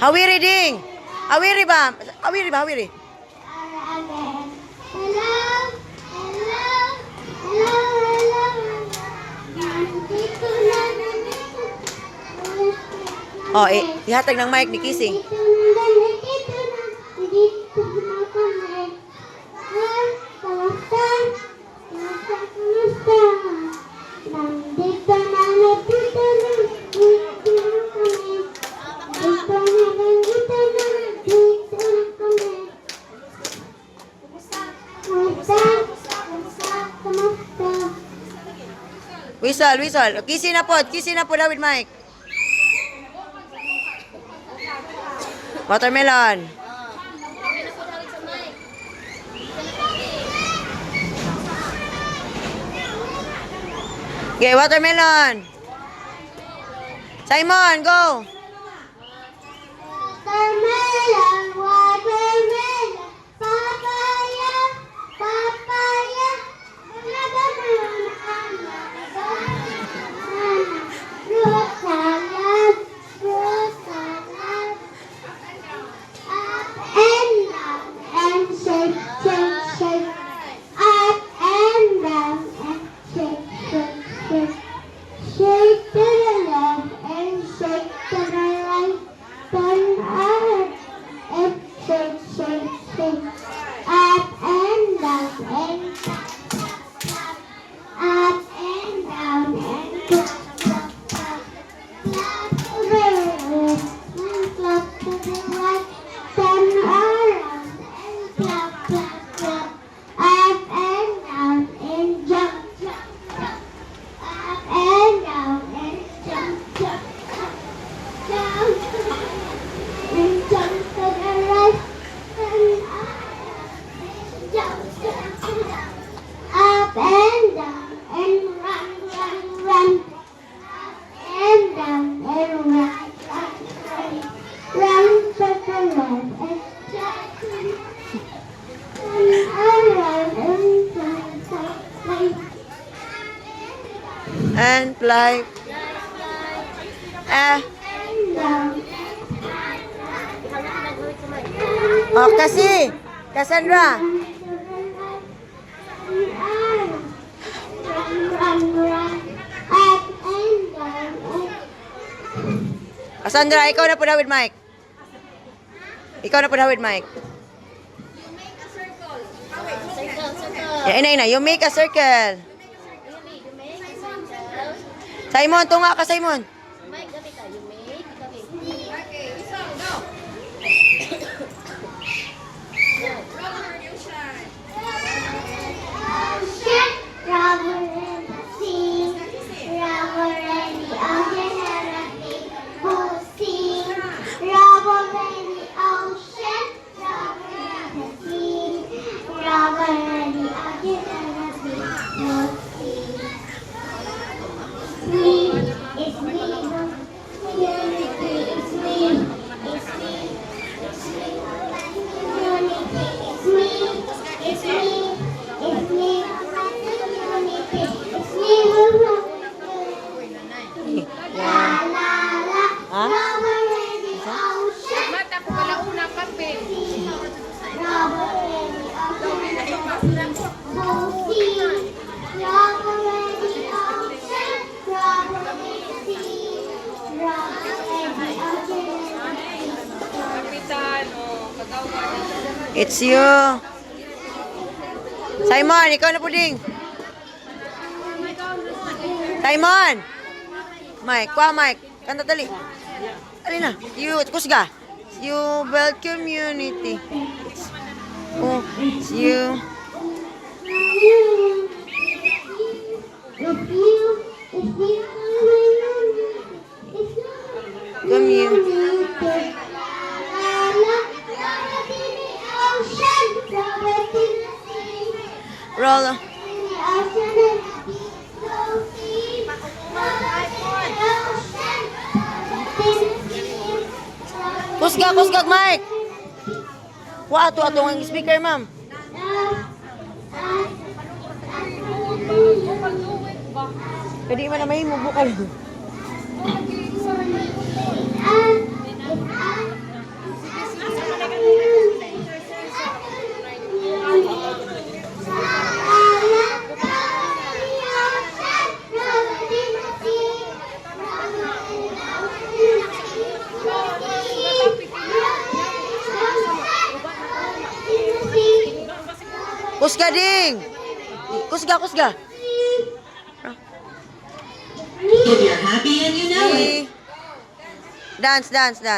Hawiri ding. Hawiri ba? Hawiri ba? Hawiri. Oh, ihatag ng mic ni Kissing. Whistle, whistle. Kissing na po David Mike. Watermelon. Okay, watermelon. Simon, go. Watermelon, watermelon, papaya, papaya, fruit salad, fruit salad, up and down and shake, shake, shake, up and down and shake, shake, shake, shake to the left and shake to the right. Turn up and shake, shake, shake, up and down and clap, clap, up and down and clap, clap, clap, clap to the left and clap to the right. Turn around and clap, clap, clap, up and down and jump, jump, jump, up and down and jump, jump, jump, jump. And jump to the right and jump, jump, jump, up and down and run, run, run, up and down and run, run, run, run to the left and jump, and around and jump, jump, And fly. and down. Oh, kasi. Cassandra. Cassandra, ikaw na po David Mike. Ikaw na po David Mike. Ina. You make a circle. Simon, tunga ka Simon. Rubber in the sea, rubber in the ocean and the deep blue sea. Rubber in the ocean, rubber in the sea, rubber in the ocean and the deep blue sea. Sweet is sweet, unity is sweet, is sweet, is sweet, unity is sweet, is sweet, is sweet. Ha? Mata ko pala una kape. Kapitan o kagawa. It's you. Simon, ikaw na puding. Simon. Mike, kuha Mike. Kanta dali. Dali na. You, kusga. You build community. Oh, it's you. Roll. Kusga, Mike. Wa ato ang speaker, ma'am. Pwede man na mahimo bukal. Kusga ding. Kusga, kusga. If you're happy and you know it. Dance, dance, dance.